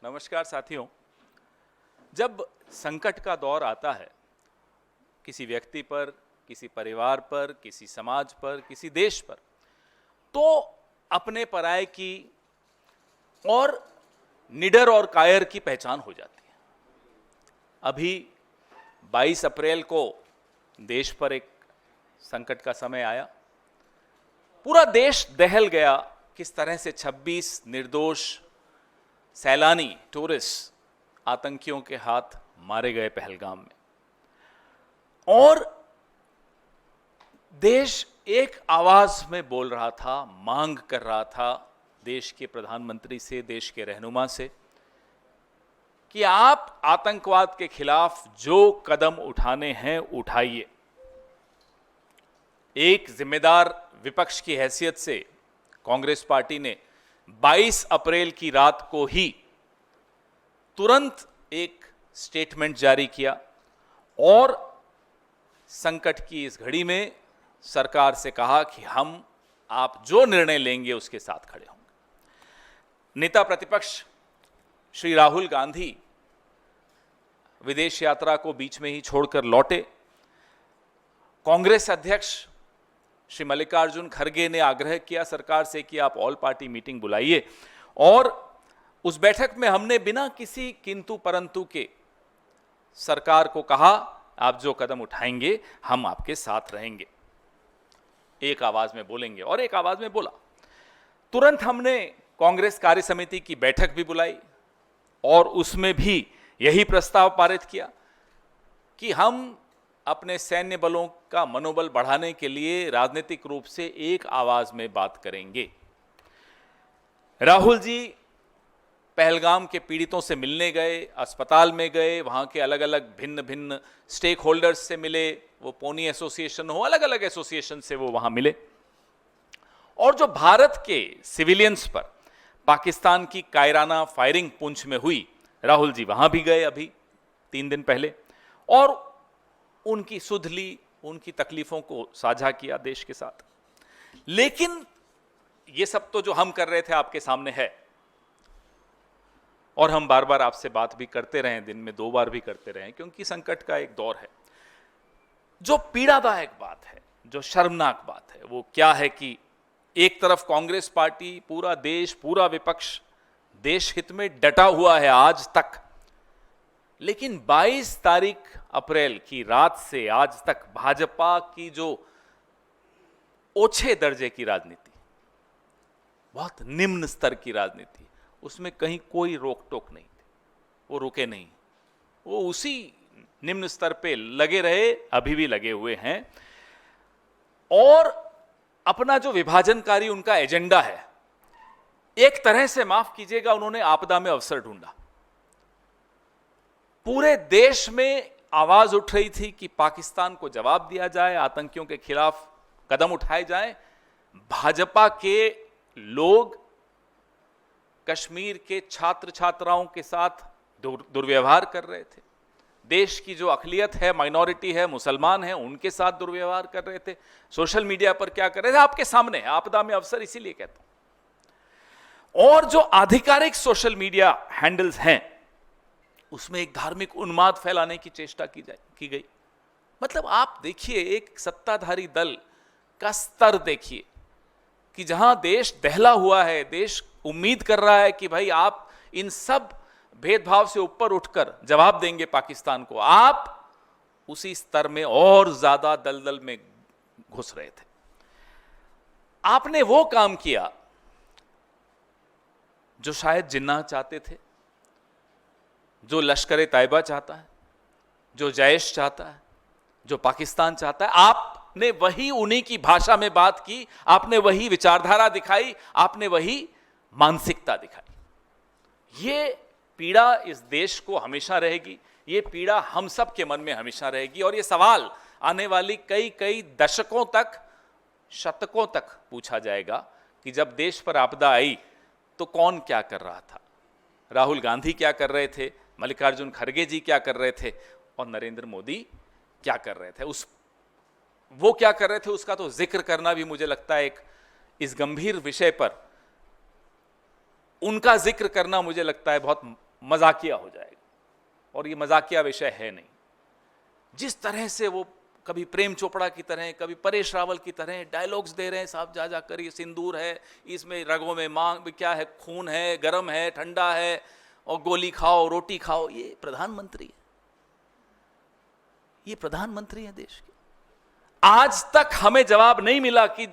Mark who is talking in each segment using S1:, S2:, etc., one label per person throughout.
S1: नमस्कार साथियों। जब संकट का दौर आता है किसी व्यक्ति पर, किसी परिवार पर, किसी समाज पर, किसी देश पर, तो अपने पराये की और निडर और कायर की पहचान हो जाती है। अभी 22 अप्रैल को देश पर एक संकट का समय आया। पूरा देश दहल गया किस तरह से 26 निर्दोष सैलानी टूरिस्ट आतंकियों के हाथ मारे गए पहलगाम में। और देश एक आवाज में बोल रहा था, मांग कर रहा था देश के प्रधानमंत्री से, देश के रहनुमा से, कि आप आतंकवाद के खिलाफ जो कदम उठाने हैं उठाइए। एक जिम्मेदार विपक्ष की हैसियत से कांग्रेस पार्टी ने 22 अप्रैल की रात को ही तुरंत एक स्टेटमेंट जारी किया और संकट की इस घड़ी में सरकार से कहा कि हम आप जो निर्णय लेंगे उसके साथ खड़े होंगे। नेता प्रतिपक्ष श्री राहुल गांधी विदेश यात्रा को बीच में ही छोड़कर लौटे। कांग्रेस अध्यक्ष श्री मल्लिकार्जुन खड़गे ने आग्रह किया सरकार से कि आप ऑल पार्टी मीटिंग बुलाइए, और उस बैठक में हमने बिना किसी किंतु परंतु के सरकार को कहा, आप जो कदम उठाएंगे हम आपके साथ रहेंगे। एक आवाज में बोलेंगे, और एक आवाज में बोला। तुरंत हमने कांग्रेस कार्य समिति की बैठक भी बुलाई और उसमें भी यही प्रस्ताव पारित किया कि हम अपने सैन्य बलों का मनोबल बढ़ाने के लिए राजनीतिक रूप से एक आवाज में बात करेंगे। राहुल जी पहलगाम के पीड़ितों से मिलने गए, अस्पताल में गए, वहां के अलग अलग भिन्न भिन्न स्टेक होल्डर्स से मिले, वो पोनी एसोसिएशन हो, अलग अलग एसोसिएशन से वो वहां मिले। और जो भारत के सिविलियंस पर पाकिस्तान की कायराना फायरिंग पुंछ में हुई, राहुल जी वहां भी गए अभी 3 दिन पहले, और उनकी सुध ली, उनकी तकलीफों को साझा किया देश के साथ। लेकिन ये सब तो जो हम कर रहे थे आपके सामने है, और हम बार बार आपसे बात भी करते रहे, दिन में 2 बार भी करते रहे, क्योंकि संकट का एक दौर है। जो पीड़ादायक बात है, जो शर्मनाक बात है, वो क्या है कि एक तरफ कांग्रेस पार्टी, पूरा देश, पूरा विपक्ष देश हित में डटा हुआ है आज तक, लेकिन 22 तारीख अप्रैल की रात से आज तक भाजपा की जो ओछे दर्जे की राजनीति, बहुत निम्न स्तर की राजनीति, उसमें कहीं कोई रोक टोक नहीं थी। वो रुके नहीं, वो उसी निम्न स्तर पे लगे रहे, अभी भी लगे हुए हैं। और अपना जो विभाजनकारी उनका एजेंडा है, एक तरह से माफ कीजिएगा, उन्होंने आपदा में अवसर ढूंढा। पूरे देश में आवाज उठ रही थी कि पाकिस्तान को जवाब दिया जाए, आतंकियों के खिलाफ कदम उठाए जाएं। भाजपा के लोग कश्मीर के छात्र छात्राओं के साथ दुर्व्यवहार कर रहे थे। देश की जो अकलियत है, माइनॉरिटी है, मुसलमान है, उनके साथ दुर्व्यवहार कर रहे थे। सोशल मीडिया पर क्या कर रहे थे आपके सामने है। आपदा में अवसर इसीलिए कहता हूं। और जो आधिकारिक सोशल मीडिया हैंडल्स हैं, उसमें एक धार्मिक उन्माद फैलाने की चेष्टा की गई। मतलब आप देखिए, एक सत्ताधारी दल का स्तर देखिए कि जहां देश दहला हुआ है, देश उम्मीद कर रहा है कि भाई आप इन सब भेदभाव से ऊपर उठकर जवाब देंगे पाकिस्तान को, आप उसी स्तर में और ज्यादा दलदल में घुस रहे थे। आपने वो काम किया जो शायद जिन्ना चाहते थे, जो लश्कर तैयबा चाहता है, जो जैश चाहता है, जो पाकिस्तान चाहता है। आपने वही उन्हीं की भाषा में बात की, आपने वही विचारधारा दिखाई, आपने वही मानसिकता दिखाई। ये पीड़ा इस देश को हमेशा रहेगी, ये पीड़ा हम सब के मन में हमेशा रहेगी। और ये सवाल आने वाली कई दशकों तक, शतकों तक पूछा जाएगा कि जब देश पर आपदा आई तो कौन क्या कर रहा था। राहुल गांधी क्या कर रहे थे, मल्लिकार्जुन खड़गे जी क्या कर रहे थे, और नरेंद्र मोदी क्या कर रहे थे। वो क्या कर रहे थे उसका तो जिक्र करना भी मुझे लगता है, एक इस गंभीर विषय पर उनका जिक्र करना मुझे लगता है बहुत मजाकिया हो जाएगा, और ये मजाकिया विषय है नहीं। जिस तरह से वो कभी प्रेम चोपड़ा की तरह, कभी परेश रावल की तरह डायलॉग्स दे रहे हैं साहब, जा जाकर ये सिंदूर है, इसमें रगों में मांग क्या है, खून है, गर्म है, ठंडा है, और गोली खाओ रोटी खाओ। ये प्रधानमंत्री है, ये प्रधानमंत्री है देश के। आज तक हमें जवाब नहीं मिला कि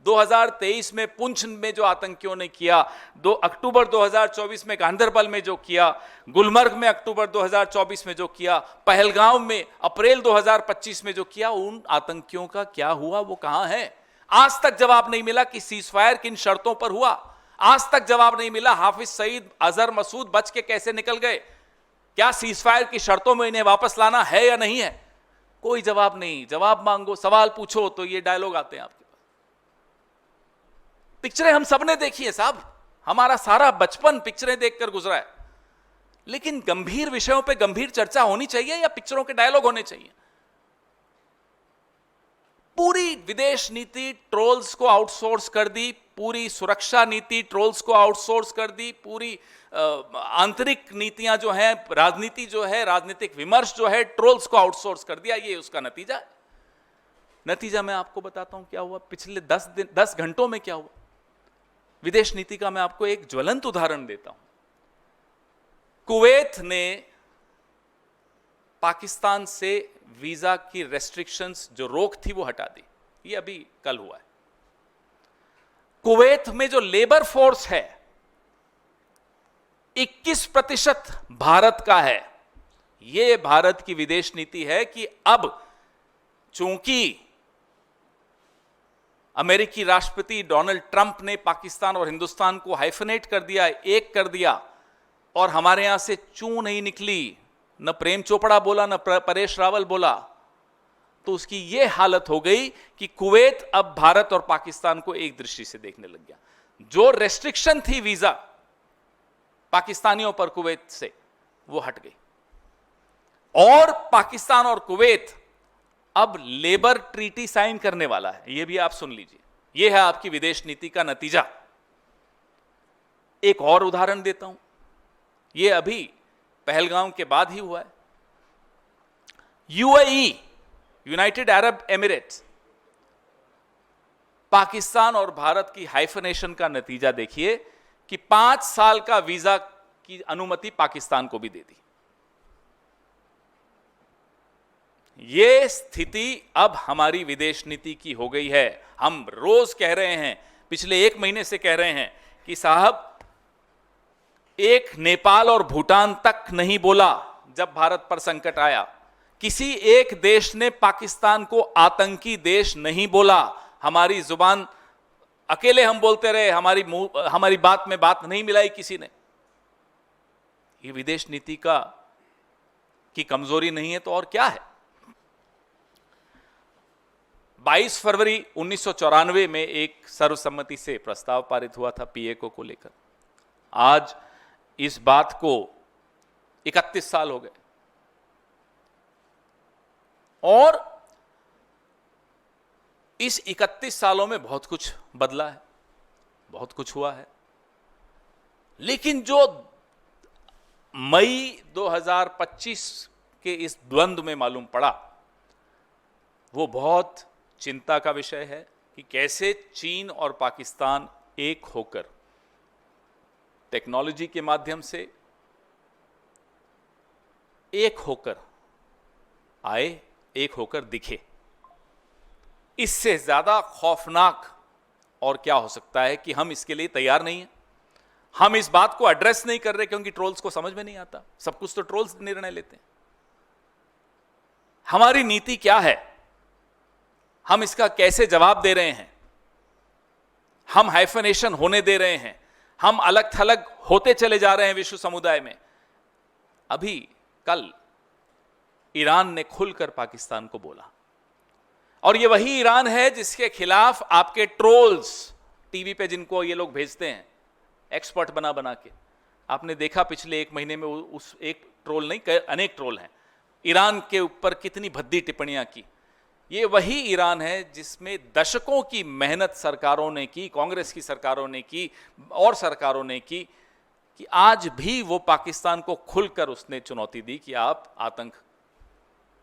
S1: 2023 में पुंछ में जो आतंकियों ने किया, 2 अक्टूबर 2024 में गांधरबल में जो किया, गुलमर्ग में अक्टूबर 2024 में जो किया, पहलगांव में अप्रैल 2025 में जो किया, उन आतंकियों का क्या हुआ, वो कहां है? आज तक जवाब नहीं मिला कि सीजफायर किन शर्तों पर हुआ। आज तक जवाब नहीं मिला हाफिज सईद, अजहर मसूद बच के कैसे निकल गए। क्या सीजफायर की शर्तों में इन्हें वापस लाना है या नहीं है? कोई जवाब नहीं। जवाब मांगो, सवाल पूछो तो ये डायलॉग आते हैं आपके पास। पिक्चरें हम सबने देखी है साहब, हमारा सारा बचपन पिक्चरें देखकर गुजरा है, लेकिन गंभीर विषयों पे गंभीर चर्चा होनी चाहिए या पिक्चरों के डायलॉग होने चाहिए? पूरी विदेश नीति ट्रोल्स को आउटसोर्स कर दी, पूरी सुरक्षा नीति ट्रोल्स को आउटसोर्स कर दी, पूरी आंतरिक नीतियां जो हैं, राजनीति जो है, राजनीतिक विमर्श जो है, ट्रोल्स को आउटसोर्स कर दिया। ये उसका नतीजा है। नतीजा मैं आपको बताता हूं क्या हुआ पिछले 10 घंटों में। क्या हुआ विदेश नीति का, मैं आपको एक ज्वलंत उदाहरण देता हूं। कुवैत ने पाकिस्तान से वीजा की रेस्ट्रिक्शंस, जो रोक थी, वो हटा दी। ये अभी कल हुआ है। कुवैत में जो लेबर फोर्स है 21% भारत का है। यह भारत की विदेश नीति है कि अब चूंकि अमेरिकी राष्ट्रपति डोनाल्ड ट्रंप ने पाकिस्तान और हिंदुस्तान को हाइफनेट कर दिया, एक कर दिया, और हमारे यहां से चू नहीं निकली, न प्रेम चोपड़ा बोला, न परेश रावल बोला, तो उसकी यह हालत हो गई कि कुवैत अब भारत और पाकिस्तान को एक दृष्टि से देखने लग गया। जो रेस्ट्रिक्शन थी वीजा पाकिस्तानियों पर कुवैत से, वो हट गई, और पाकिस्तान और कुवैत अब लेबर ट्रीटी साइन करने वाला है। यह भी आप सुन लीजिए, यह है आपकी विदेश नीति का नतीजा। एक और उदाहरण देता हूं, यह अभी पहलगांव के बाद ही हुआ है। UAE, United Arab Emirates, Pakistan और भारत की हाइफनेशन का नतीजा देखिए कि 5 साल का वीजा की अनुमति पाकिस्तान को भी दे दी। यह स्थिति अब हमारी विदेश नीति की हो गई है। हम रोज कह रहे हैं, पिछले 1 महीने से कह रहे हैं कि साहब, एक नेपाल और भूटान तक नहीं बोला जब भारत पर संकट आया। किसी एक देश ने पाकिस्तान को आतंकी देश नहीं बोला। हमारी जुबान अकेले हम बोलते रहे, हमारी बात में बात नहीं मिलाई किसी ने। ये विदेश नीति की कमजोरी नहीं है तो और क्या है? 22 फरवरी 1994 में एक सर्वसम्मति से प्रस्ताव पारित हुआ था पीएको को लेकर। आज इस बात को 31 साल हो गए, और इस 31 सालों में बहुत कुछ बदला है, बहुत कुछ हुआ है, लेकिन जो मई 2025 के इस द्वंद्व में मालूम पड़ा, वो बहुत चिंता का विषय है कि कैसे चीन और पाकिस्तान एक होकर टेक्नोलॉजी के माध्यम से एक होकर आए, एक होकर दिखे। इससे ज्यादा खौफनाक और क्या हो सकता है कि हम इसके लिए तैयार नहीं हैं। हम इस बात को एड्रेस नहीं कर रहे क्योंकि ट्रोल्स को समझ में नहीं आता। सब कुछ तो ट्रोल्स निर्णय लेते हैं। हमारी नीति क्या है, हम इसका कैसे जवाब दे रहे हैं? हम हाइफनेशन होने दे रहे हैं, हम अलग थलग होते चले जा रहे हैं विश्व समुदाय में। अभी कल ईरान ने खुलकर पाकिस्तान को बोला, और ये वही ईरान है जिसके खिलाफ आपके ट्रोल्स टीवी पे, जिनको ये लोग भेजते हैं एक्सपर्ट बना बना के, आपने देखा पिछले 1 महीने में उस एक ट्रोल नहीं, अनेक ट्रोल हैं, ईरान के ऊपर कितनी भद्दी टिप्पणियां की। ये वही ईरान है जिसमें दशकों की मेहनत सरकारों ने की, कांग्रेस की सरकारों ने की और सरकारों ने की, कि आज भी वो पाकिस्तान को खुलकर उसने चुनौती दी कि आप आतंक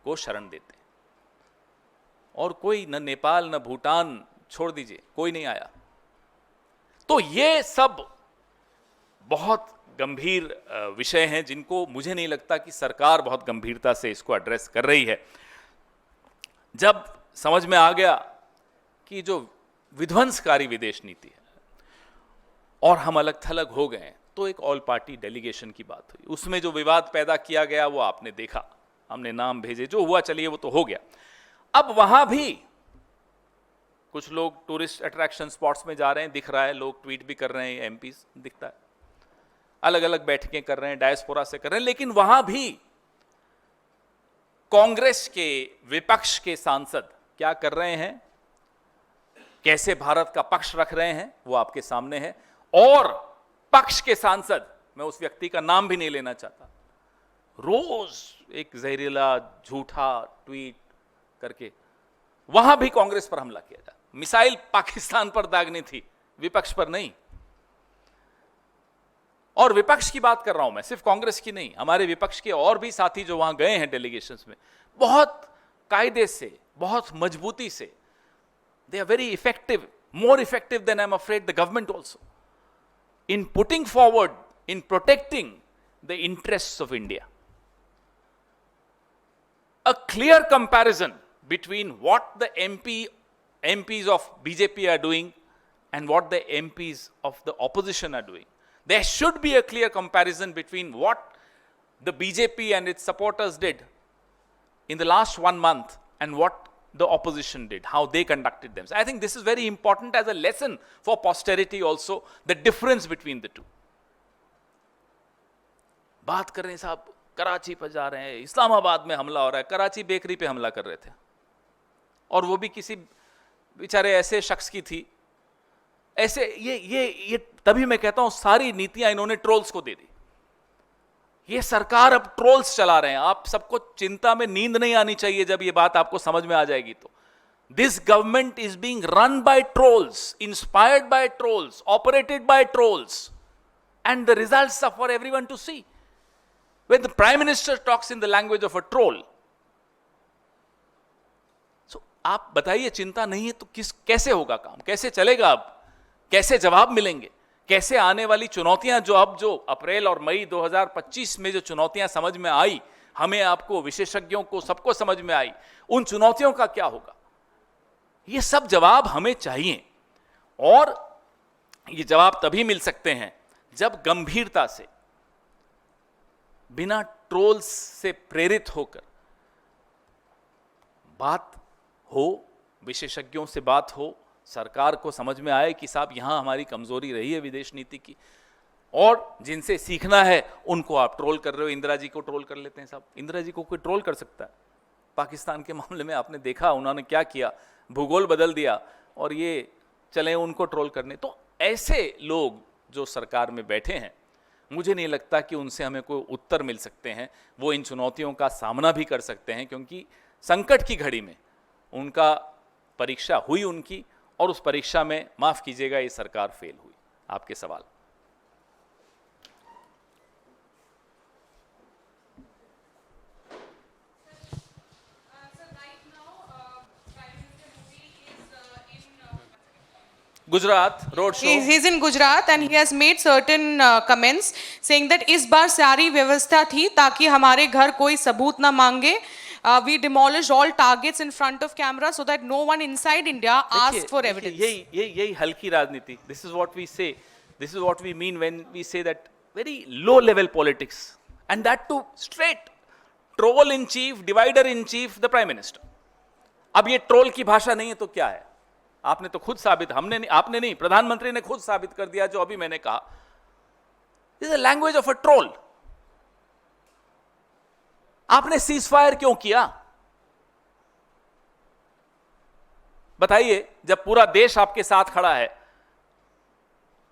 S1: को शरण देते हैं, और कोई न नेपाल न भूटान, छोड़ दीजिए, कोई नहीं आया। तो ये सब बहुत गंभीर विषय हैं जिनको मुझे नहीं लगता कि सरकार बहुत गंभीरता से इसको एड्रेस कर रही है। जब समझ में आ गया कि जो विध्वंसकारी विदेश नीति है और हम अलग थलग हो गए, तो एक ऑल पार्टी डेलीगेशन की बात हुई। उसमें जो विवाद पैदा किया गया वो आपने देखा, हमने नाम भेजे, जो हुआ चलिए वो तो हो गया। अब वहां भी कुछ लोग टूरिस्ट अट्रैक्शन स्पॉट्स में जा रहे हैं, दिख रहा है, लोग ट्वीट भी कर रहे हैं, एमपी दिखता है, अलग अलग बैठकें कर रहे हैं, डायस्पोरा से कर रहे हैं, लेकिन वहां भी कांग्रेस के विपक्ष के सांसद क्या कर रहे हैं, कैसे भारत का पक्ष रख रहे हैं, वो आपके सामने है। और पक्ष के सांसद, मैं उस व्यक्ति का नाम भी नहीं लेना चाहता, रोज एक जहरीला झूठा ट्वीट करके वहां भी कांग्रेस पर हमला किया जाता। मिसाइल पाकिस्तान पर दागनी थी, विपक्ष पर नहीं। और विपक्ष की बात कर रहा हूं मैं, सिर्फ कांग्रेस की नहीं, हमारे विपक्ष के और भी साथी जो वहां गए हैं डेलीगेशंस में, बहुत कायदे से, बहुत मजबूती से, they are very effective, more effective than I'm afraid the government also, in putting forward, in protecting the interests of India. A clear comparison between what the MPs of BJP are doing and what the MPs of the opposition are doing. There should be a clear comparison between what the BJP and its supporters did in the last 1 month and what the opposition did, how they conducted themselves. I think this is very important as a lesson for posterity also, the difference between the two. बात कर रहे हैं साहब, कराची पर जा रहे हैं, इस्लामाबाद में हमला हो रहा है, कराची बेकरी पे हमला कर रहे थे, और वो भी किसी बेचारे ऐसे शख्स की थी। ऐसे ये तभी मैं कहता हूं सारी नीतियां इन्होंने ट्रोल्स को दे दी। ये सरकार अब ट्रोल्स चला रहे हैं। आप सबको चिंता में नींद नहीं आनी चाहिए जब ये बात आपको समझ में आ जाएगी तो। This government is being run by trolls, inspired by trolls, operated by trolls, and the results are for everyone to see. When the prime minister talks in the language of a troll, so आप बताइए, चिंता नहीं है तो कैसे होगा काम, कैसे चलेगा, अब कैसे जवाब मिलेंगे, कैसे आने वाली चुनौतियां जो अप्रैल और मई 2025 में जो चुनौतियां समझ में आई, हमें, आपको, विशेषज्ञों को, सबको समझ में आई, उन चुनौतियों का क्या होगा, ये सब जवाब हमें चाहिए। और ये जवाब तभी मिल सकते हैं जब गंभीरता से, बिना ट्रोल्स से प्रेरित होकर बात हो, विशेषज्ञों से बात हो, सरकार को समझ में आए कि साहब यहां हमारी कमजोरी रही है विदेश नीति की, और जिनसे सीखना है उनको आप ट्रोल कर रहे हो। इंदिरा जी को ट्रोल कर लेते हैं साहब, इंदिरा जी को कोई ट्रोल कर सकता है? पाकिस्तान के मामले में आपने देखा उन्होंने क्या किया, भूगोल बदल दिया, और ये चले उनको ट्रोल करने। तो ऐसे लोग जो सरकार में बैठे हैं, मुझे नहीं लगता कि उनसे हमें कोई उत्तर मिल सकते हैं। वो इन चुनौतियों का सामना भी कर सकते हैं, क्योंकि संकट की घड़ी में उनका परीक्षा हुई उनकी, और उस परीक्षा में, माफ कीजिएगा, ये सरकार फेल हुई। आपके सवाल। Gujarat road show.
S2: He's in Gujarat and he has made certain comments saying that इस बार सारी व्यवस्था थी ताकि हमारे घर कोई सबूत ना मांगे. We demolished all targets in front of camera so that no one inside India asked for evidence.
S1: यही हल्की राजनीति. This is what we say. This is what we mean when we say that very low level politics, and that too straight. Troll in chief, divider in chief, the prime minister. अब ये troll की भाषा नहीं है तो क्या है? आपने तो खुद साबित, हमने नहीं, आपने नहीं, प्रधानमंत्री ने खुद साबित कर दिया जो अभी मैंने कहा. This is the language of a troll. आपने सीज फायर क्यों किया? बताइए, जब पूरा देश आपके साथ खड़ा है,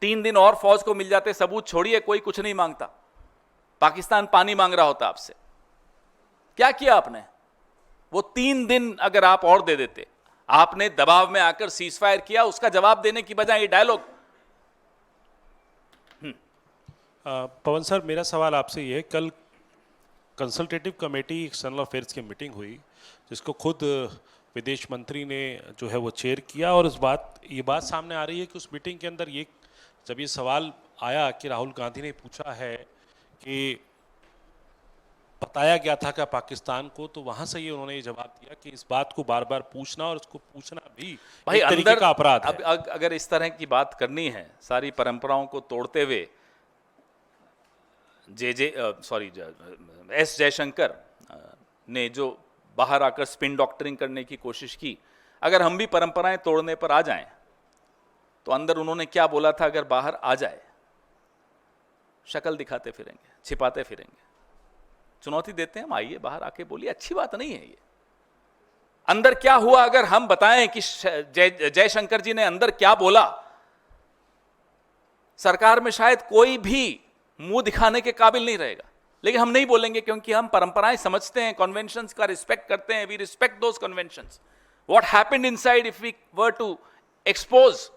S1: 3 दिन और फौज को मिल जाते, सबूत छोड़िए, कोई कुछ नहीं मांगता. पाकिस्तान पानी मांग रहा होता आपसे. क्या किया आपने? वो 3 दिन अगर आप और दे देते, आपने दबाव में आकर सीज फायर किया, उसका जवाब देने की बजाय ये डायलॉग.
S3: पवन सर, मेरा सवाल आपसे ये है, कल कंसल्टेटिव कमेटी एक्सटर्नल अफेयर्स की मीटिंग हुई जिसको खुद विदेश मंत्री ने जो है वो चेयर किया, और ये बात सामने आ रही है कि उस मीटिंग के अंदर जब ये सवाल आया कि राहुल गांधी ने पूछा है कि बताया गया था क्या पाकिस्तान को, तो वहां से उन्होंने ये जवाब दिया कि इस बात को बार बार पूछना और उसको पूछना भी
S1: भाई
S3: एक तरीके का अपराध है।
S1: अब अगर इस तरह की बात करनी है, सारी परंपराओं को तोड़ते हुए, एस जयशंकर ने जो बाहर आकर स्पिन डॉक्टरिंग करने की कोशिश की, अगर हम भी परंपराएं तोड़ने पर आ जाएं तो अंदर उन्होंने क्या बोला था अगर बाहर आ जाए, शक्ल दिखाते फिरेंगे, छिपाते फिरेंगे। चुनौती देते हैं हम, आइए बाहर आके बोलिए, अच्छी बात नहीं है ये। अंदर क्या हुआ अगर हम बताएं कि जयशंकर जी ने अंदर क्या बोला, सरकार में शायद कोई भी मुंह दिखाने के काबिल नहीं रहेगा, लेकिन हम नहीं बोलेंगे क्योंकि हम परंपराएं समझते हैं, कन्वेंशंस का रिस्पेक्ट करते हैं। We respect those conventions. What happened inside if we were to expose,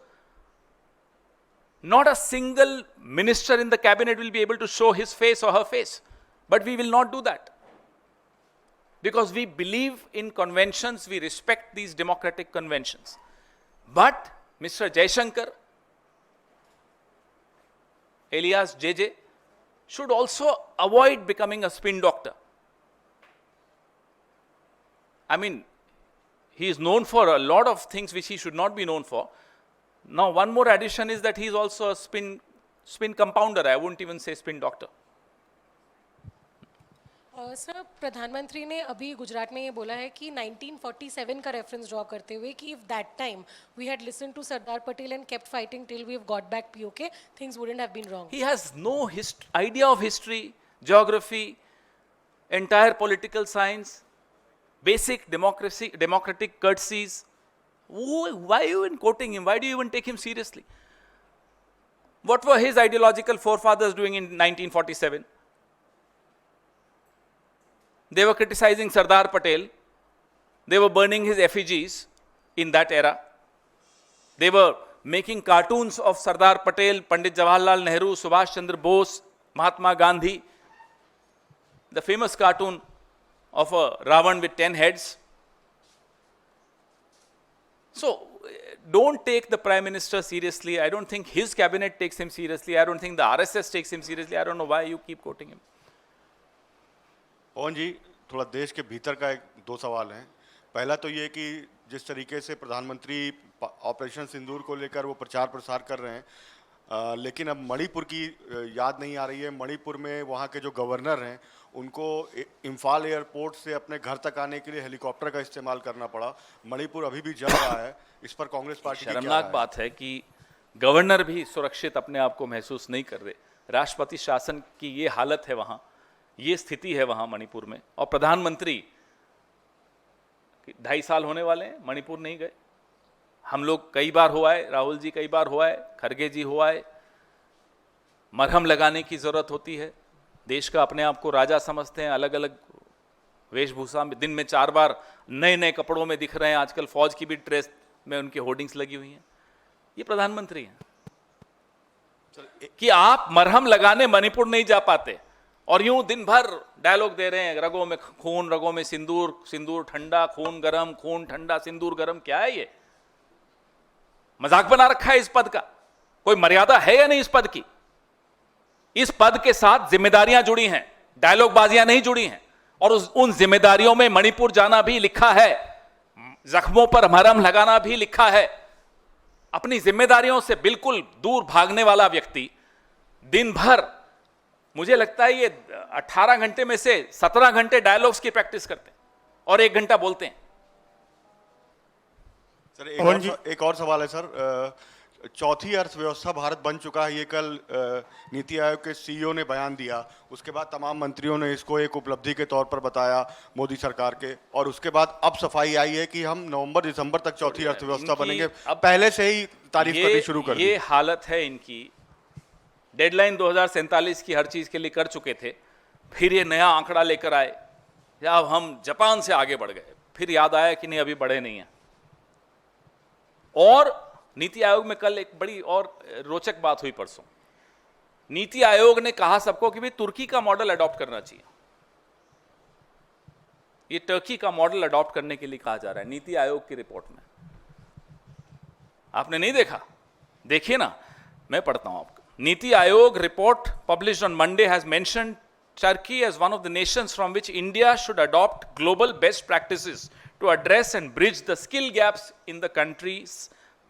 S1: not a single minister in the cabinet will be able to show his face or her face, but we will not do that because we believe in conventions, we respect these democratic conventions. But Mr. Jaishankar, alias JJ, should also avoid becoming a spin doctor. I mean, he is known for a lot of things which he should not be known for. Now, one more addition is that he is also a spin compounder. I wouldn't even say spin doctor.
S4: Sir, प्रधानमंत्री ने अभी गुजरात में ये बोला है कि 1947 का reference draw करते हुए कि if that time we had listened to Sardar Patel and kept fighting till we have got back PoK, things wouldn't have been wrong.
S1: He has no idea of history, geography, entire political science, basic democratic courtesies. Why are you even quoting him? Why do you even take him seriously? What were his ideological forefathers doing in 1947? They were criticizing Sardar Patel. They were burning his effigies in that era. They were making cartoons of Sardar Patel, Pandit Jawaharlal Nehru, Subhash Chandra Bose, Mahatma Gandhi. The famous cartoon of a Ravan with 10 heads. So, don't take the Prime Minister seriously. I don't think his cabinet takes him seriously. I don't think the RSS takes him seriously. I don't know why you keep quoting him.
S5: पवन जी, थोड़ा देश के भीतर का दो सवाल हैं। पहला तो ये कि जिस तरीके से प्रधानमंत्री ऑपरेशन सिंदूर को लेकर वो प्रचार प्रसार कर रहे हैं, लेकिन अब मणिपुर की याद नहीं आ रही है। मणिपुर में वहाँ के जो गवर्नर हैं उनको इम्फाल एयरपोर्ट से अपने घर तक आने के लिए हेलीकॉप्टर का इस्तेमाल करना पड़ा। मणिपुर अभी भी जल रहा है। इस पर कांग्रेस पार्टी की क्या
S1: शर्मनाक
S5: राय है?
S1: बात है कि गवर्नर भी सुरक्षित अपने आप को महसूस नहीं कर रहे। राष्ट्रपति शासन की ये हालत है वहाँ, ये स्थिति है वहाँ मणिपुर में, और प्रधानमंत्री 2.5 साल होने वाले हैं, मणिपुर नहीं गए। हम लोग कई बार हो आए, राहुल जी कई बार हो आए, खरगे जी हो आए। मरहम लगाने की जरूरत होती है। देश का अपने आप को राजा समझते हैं, अलग अलग वेशभूषा में दिन में 4 बार नए नए कपड़ों में दिख रहे हैं। आजकल फौज की भी ड्रेस में उनकी होर्डिंग्स लगी हुई हैं। ये प्रधानमंत्री हैं कि आप मरहम लगाने मणिपुर नहीं जा पाते और यूं दिन भर डायलॉग दे रहे हैं, रगों में खून, रगों में सिंदूर, सिंदूर ठंडा, खून गरम, खून ठंडा, सिंदूर गरम। क्या है ये? मजाक बना रखा है इस पद का। कोई मर्यादा है या नहीं इस पद की? इस पद के साथ जिम्मेदारियां जुड़ी हैं, डायलॉग बाजियां नहीं जुड़ी हैं। और उन जिम्मेदारियों में मणिपुर जाना भी लिखा है, जख्मों पर मरहम लगाना भी लिखा है। अपनी जिम्मेदारियों से बिल्कुल दूर भागने वाला व्यक्ति दिन भर, मुझे लगता है ये 18 घंटे में से 17 घंटे डायलॉग्स की प्रैक्टिस करते हैं और 1 घंटा बोलते हैं।
S5: सर, एक और सवाल है सर। चौथी अर्थव्यवस्था भारत बन चुका है, ये कल नीति आयोग के सीईओ ने बयान दिया। उसके बाद तमाम मंत्रियों ने इसको एक उपलब्धि के तौर पर बताया मोदी सरकार के, और उसके बाद अब सफाई आई है कि हम नवंबर दिसंबर तक चौथी अर्थव्यवस्था बनेंगे। अब पहले से ही तारीफ करनी शुरू कर दी।
S1: ये हालत है इनकी। डेडलाइन 2047 की हर चीज के लिए कर चुके थे, फिर ये नया आंकड़ा लेकर आए, या अब हम जापान से आगे बढ़ गए, फिर याद आया कि नहीं अभी बढ़े नहीं हैं। और नीति आयोग में कल एक बड़ी और रोचक बात हुई परसों। नीति आयोग ने कहा सबको कि भाई तुर्की का मॉडल अडॉप्ट करना चाहिए। ये टर्की का मॉडल अडॉप्ट करने के लिए कहा जा रहा है नीति आयोग की रिपोर्ट में। आपने नहीं देखा? देखिए ना, मैं पढ़ता हूं आपको। NITI Aayog report published on Monday has mentioned Turkey as one of the nations from which India should adopt global best practices to address and bridge the skill gaps in the country's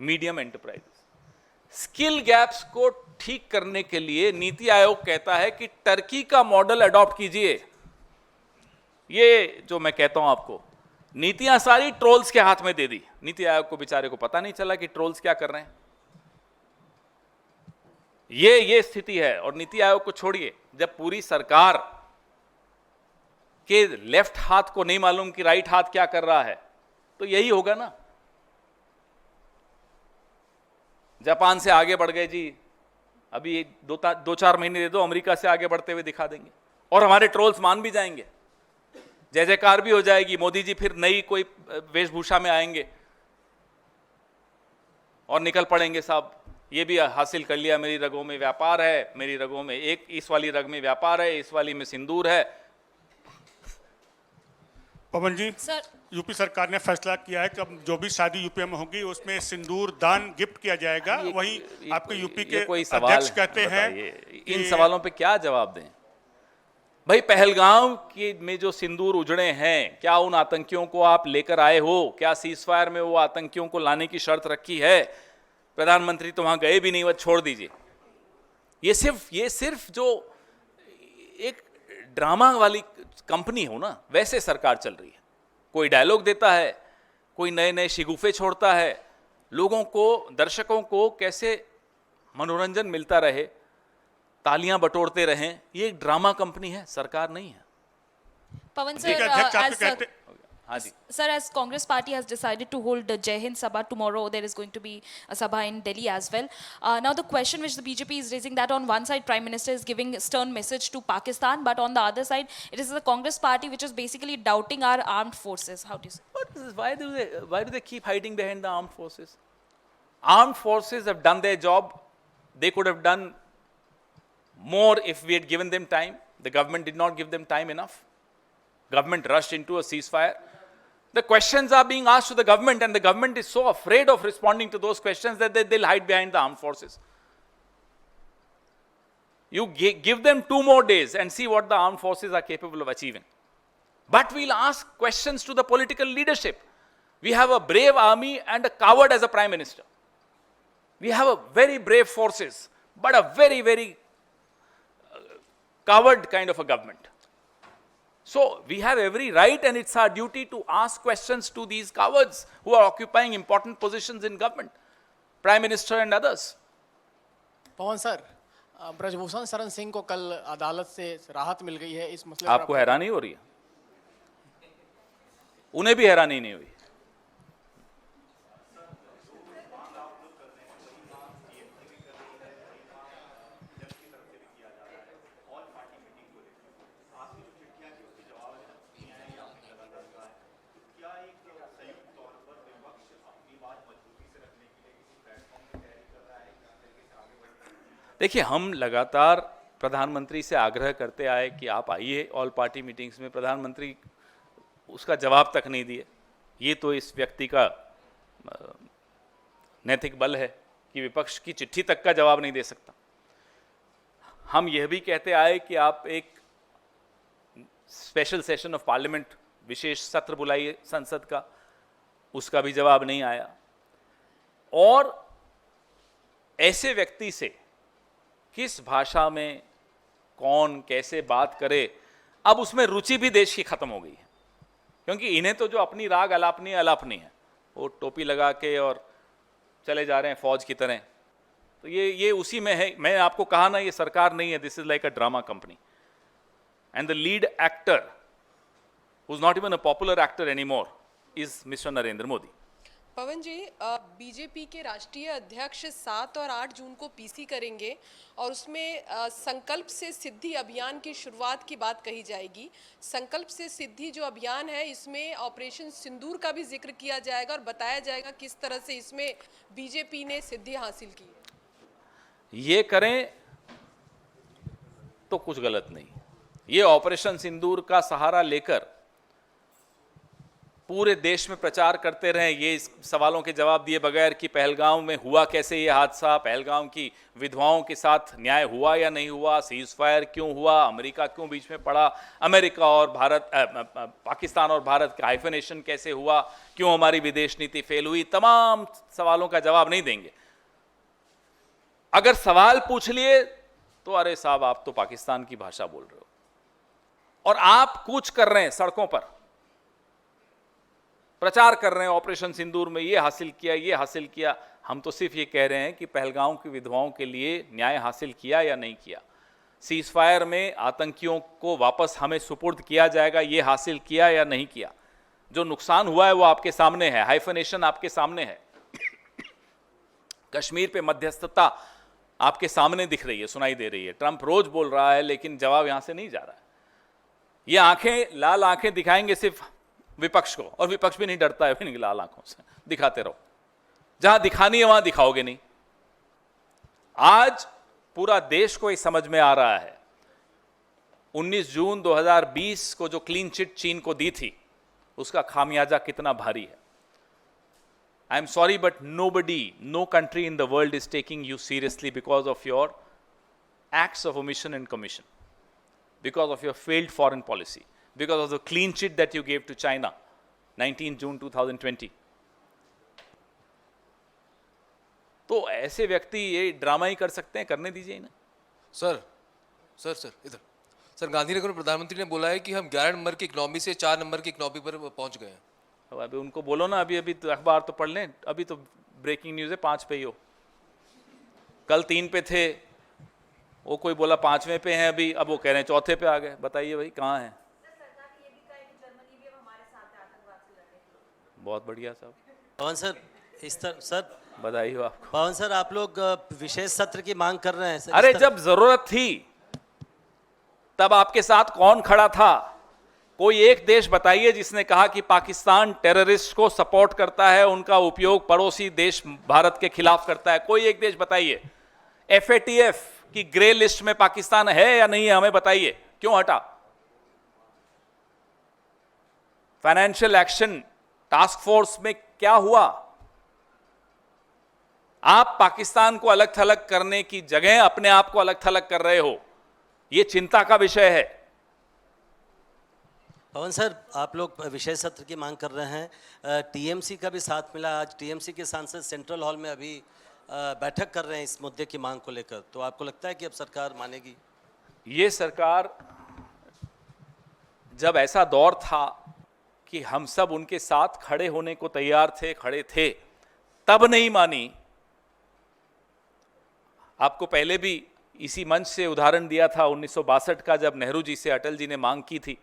S1: medium enterprises. Skill gaps को ठीक करने के लिए नीति आयोग कहता है कि Turkey का model adopt कीजिए। ये जो मैं कहता हूं आपको, नीतियां सारी ट्रोल्स के हाथ में दे दी। नीति आयोग को बेचारे को पता नहीं चला कि ट्रोल्स क्या कर रहे हैं। ये स्थिति है। और नीति आयोग को छोड़िए, जब पूरी सरकार के लेफ्ट हाथ को नहीं मालूम कि राइट हाथ क्या कर रहा है, तो यही होगा ना। जापान से आगे बढ़ गए जी, अभी 2-4 महीने दे दो, अमेरिका से आगे बढ़ते हुए दिखा देंगे और हमारे ट्रोल्स मान भी जाएंगे, जय जयकार भी हो जाएगी। मोदी जी फिर नई कोई वेशभूषा में आएंगे और निकल पड़ेंगे, साहब ये भी हासिल कर लिया, मेरी रगों में व्यापार है, मेरी रगों में एक इस वाली रग में व्यापार है, इस वाली में सिंदूर है।
S6: पवन जी,
S4: सर,
S6: यूपी सरकार ने फैसला किया है कि अब जो भी शादी यूपी में होगी उसमें सिंदूर दान गिफ्ट किया जाएगा। वहीं आपके यूपी के
S1: कोई सवाल
S6: अध्यक्ष कहते हैं
S1: इन
S6: कि
S1: सवालों पे क्या जवाब दें? भाई पहलगाम के में जो सिंदूर उजड़े हैं, क्या उन आतंकियों को आप लेकर आए हो? क्या सीजफायर में वो आतंकियों को लाने की शर्त रखी है? प्रधानमंत्री तो वहां गए भी नहीं, वह छोड़ दीजिए। ये सिर्फ जो एक ड्रामा वाली कंपनी हो ना, वैसे सरकार चल रही है। कोई डायलॉग देता है, कोई नए नए शिगुफे छोड़ता है, लोगों को, दर्शकों को कैसे मनोरंजन मिलता रहे, तालियां बटोरते रहें। ये एक ड्रामा कंपनी है, सरकार नहीं है।
S4: Pawan
S6: ठीक है, अध्यक्ष
S4: sir,
S6: आपके कहते
S1: हाँ जी।
S7: Sir, as Congress party has decided to hold the Jai Hind Sabha tomorrow, there is going to be a Sabha in Delhi as well. Now the question which the BJP is raising, that on one side Prime Minister is giving a stern message to Pakistan, but on the other side it is the Congress party which is basically doubting our armed forces. How do you say?
S1: What is, why do they keep hiding behind the armed forces? Armed forces have done their job. They could have done more if we had given them time. The government did not give them time enough. Government rushed into a ceasefire. The questions are being asked to the government, and the government is so afraid of responding to those questions that they'll hide behind the armed forces. You give them 2 more days and see what the armed forces are capable of achieving. But we'll ask questions to the political leadership. We have a brave army and a coward as a prime minister. We have a very brave forces, but a very, very coward kind of a government. So we have every right, and it's our duty to ask questions to these cowards who are occupying important positions in government, Prime Minister and others.
S8: Pawan sir, Brijbhushan Sharan Singh को कल अदालत से राहत मिल गई है। इस मसले पर
S1: आपको हैरानी हो रही है? उन्हें भी हैरानी नहीं हुई। देखिए, हम लगातार प्रधानमंत्री से आग्रह करते आए कि आप आइए ऑल पार्टी मीटिंग्स में। प्रधानमंत्री उसका जवाब तक नहीं दिए। ये तो इस व्यक्ति का नैतिक बल है कि विपक्ष की चिट्ठी तक का जवाब नहीं दे सकता। हम यह भी कहते आए कि आप एक स्पेशल सेशन ऑफ पार्लियामेंट, विशेष सत्र बुलाइए संसद का, उसका भी जवाब नहीं आया। और ऐसे व्यक्ति से किस भाषा में कौन कैसे बात करे, अब उसमें रुचि भी देश की खत्म हो गई है। क्योंकि इन्हें तो जो अपनी राग अलापनी है, वो टोपी लगा के और चले जा रहे हैं फौज की तरह। तो ये उसी में है। मैं आपको कहा ना, ये सरकार नहीं है, this is like a drama company. And the lead actor, who is not even a popular actor anymore, is mister Narendra Modi.
S9: Pawan ji, BJP के राष्ट्रीय अध्यक्ष 7 और 8 जून को पीसी करेंगे और उसमें संकल्प से सिद्धि अभियान की शुरुआत की बात कही जाएगी। संकल्प से सिद्धि जो अभियान है, इसमें ऑपरेशन सिंदूर का भी जिक्र किया जाएगा और बताया जाएगा किस तरह से इसमें बीजेपी ने सिद्धि हासिल की।
S1: ये करें तो कुछ गलत नहीं। ये ऑपरेशन सिंदूर का सहारा लेकर पूरे देश में प्रचार करते रहे, ये सवालों के जवाब दिए बगैर कि पहलगाम में हुआ कैसे ये हादसा, पहलगाम की विधवाओं के साथ न्याय हुआ या नहीं हुआ, सीज फायर क्यों हुआ, अमेरिका क्यों बीच में पड़ा, अमेरिका और भारत पाकिस्तान और भारत का हाइफनेशन कैसे हुआ, क्यों हमारी विदेश नीति फेल हुई, तमाम सवालों का जवाब नहीं देंगे। अगर सवाल पूछ लिए तो अरे साहब आप तो पाकिस्तान की भाषा बोल रहे हो, और आप कूच कर रहे हैं सड़कों पर, प्रचार कर रहे हैं ऑपरेशन सिंदूर में ये हासिल किया, ये हासिल किया। हम तो सिर्फ ये कह रहे हैं कि पहलगाम की विधवाओं के लिए न्याय हासिल किया या नहीं किया, सीज फायर में आतंकियों को वापस हमें सुपुर्द किया जाएगा, ये हासिल किया या नहीं किया। जो नुकसान हुआ है वो आपके सामने है, हाइफनेशन आपके सामने है, कश्मीर पे मध्यस्थता आपके सामने दिख रही है, सुनाई दे रही है। ट्रंप रोज बोल रहा है लेकिन जवाब यहां से नहीं जा रहा है। ये आंखें, लाल आंखें दिखाएंगे सिर्फ विपक्ष को, और विपक्ष भी नहीं डरता है भी लाल आंखों से, दिखाते रहो, जहां दिखानी है वहां दिखाओगे नहीं। आज पूरा देश को ये समझ में आ रहा है 19 जून 2020 को जो क्लीन चिट चीन को दी थी उसका खामियाजा कितना भारी है। I am sorry but nobody, no country in the world is taking you seriously because of your acts of omission and commission, because of your failed foreign policy, because of the clean chit that you gave to China 19 June 2020। तो ऐसे व्यक्ति ये drama ही कर सकते हैं, करने दीजिए इन्हें।
S10: सर सर सर इधर सर, गांधीनगर में प्रधानमंत्री ने बोला है कि हम 11 नंबर की इकोनॉमी से 4 नंबर की इकोनॉमी पर पहुंच गए हैं।
S1: अब अभी उनको बोलो ना, अभी तो अखबार तो पढ़ लें, अभी तो ब्रेकिंग न्यूज़ है 5 पे ही हो, कल 3 पे थे, वो कोई बोला 5वें पे हैं अभी, अब वो कह रहे हैं 4थे पे आ गए। बताइए भाई कहाँ हैं? बहुत बढ़िया साहब।
S11: पवन सर, इस तरह सर
S1: बधाई हो आपको।
S11: पवन सर, आप लोग विशेष सत्र की मांग कर रहे हैं सर।
S1: अरे जब जरूरत थी तब आपके साथ कौन खड़ा था? कोई एक देश बताइए जिसने कहा कि पाकिस्तान टेररिस्ट को सपोर्ट करता है, उनका उपयोग पड़ोसी देश भारत के खिलाफ करता है। कोई एक देश बताइए। FATF की ग्रे लिस्ट में पाकिस्तान है या नहीं है, हमें बताइए, क्यों हटा? फाइनेंशियल एक्शन टास्क फोर्स में क्या हुआ? आप पाकिस्तान को अलग थलग करने की जगह अपने आप को अलग थलग कर रहे हो, यह चिंता का विषय है।
S11: पवन सर, आप लोग विशेष सत्र की मांग कर रहे हैं, TMC का भी साथ मिला। आज TMC के सांसद सेंट्रल हॉल में अभी बैठक कर रहे हैं इस मुद्दे की मांग को लेकर, तो आपको लगता है कि अब सरकार मानेगी?
S1: ये सरकार, जब ऐसा दौर था कि हम सब उनके साथ खड़े होने को तैयार थे, खड़े थे, तब नहीं मानी। आपको पहले भी इसी मंच से उदाहरण दिया था 1962 का, जब नेहरू जी से अटल जी ने मांग की थी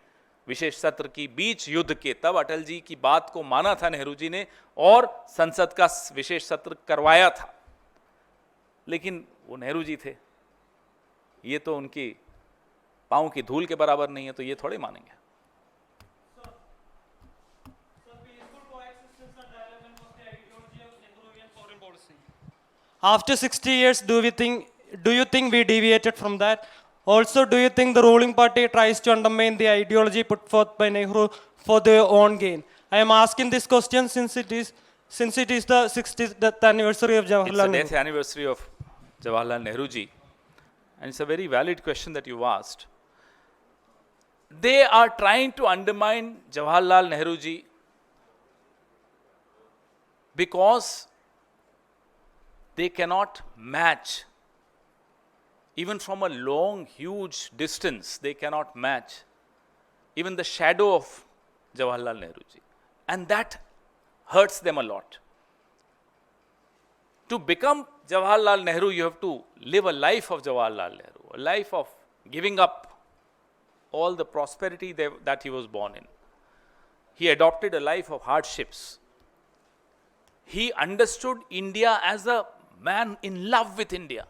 S1: विशेष सत्र की बीच युद्ध के, तब अटल जी की बात को माना था नेहरू जी ने और संसद का विशेष सत्र करवाया था। लेकिन वो नेहरू जी थे, ये तो उनकी पांव की धूल के बराबर नहीं है, तो ये थोड़े मानेंगे।
S12: After 60 years, do you think we deviated from that? Also, do you think the ruling party tries to undermine the ideology put forth by Nehru for their own gain? I am asking this question since it is the 60th anniversary of Jawaharlal Nehru.
S1: It's the death anniversary of Jawaharlal Nehru ji, and it's a very valid question that you've asked. They are trying to undermine Jawaharlal Nehru ji because they cannot match, even from a long, huge distance, they cannot match even the shadow of Jawaharlal Nehru ji. And that hurts them a lot. To become Jawaharlal Nehru, you have to live a life of Jawaharlal Nehru, a life of giving up all the prosperity that he was born in. He adopted a life of hardships. He understood India as a man in love with India.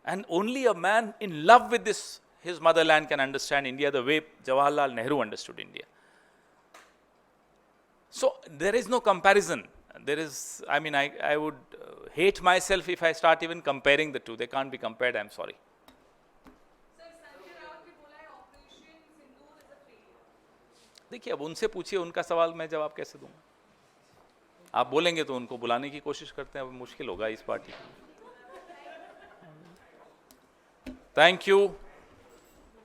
S1: And only a man in love with his motherland can understand India the way Jawaharlal Nehru understood India. So there is no comparison. There is, I mean, I would hate myself if I start even comparing the two. They can't be compared, I'm sorry. देखिए अब उनसे पूछिए, उनका सवाल मैं जवाब कैसे दूंगा? आप बोलेंगे तो उनको बुलाने की कोशिश करते हैं, अब मुश्किल होगा इस पार्टी के लिए। Thank you.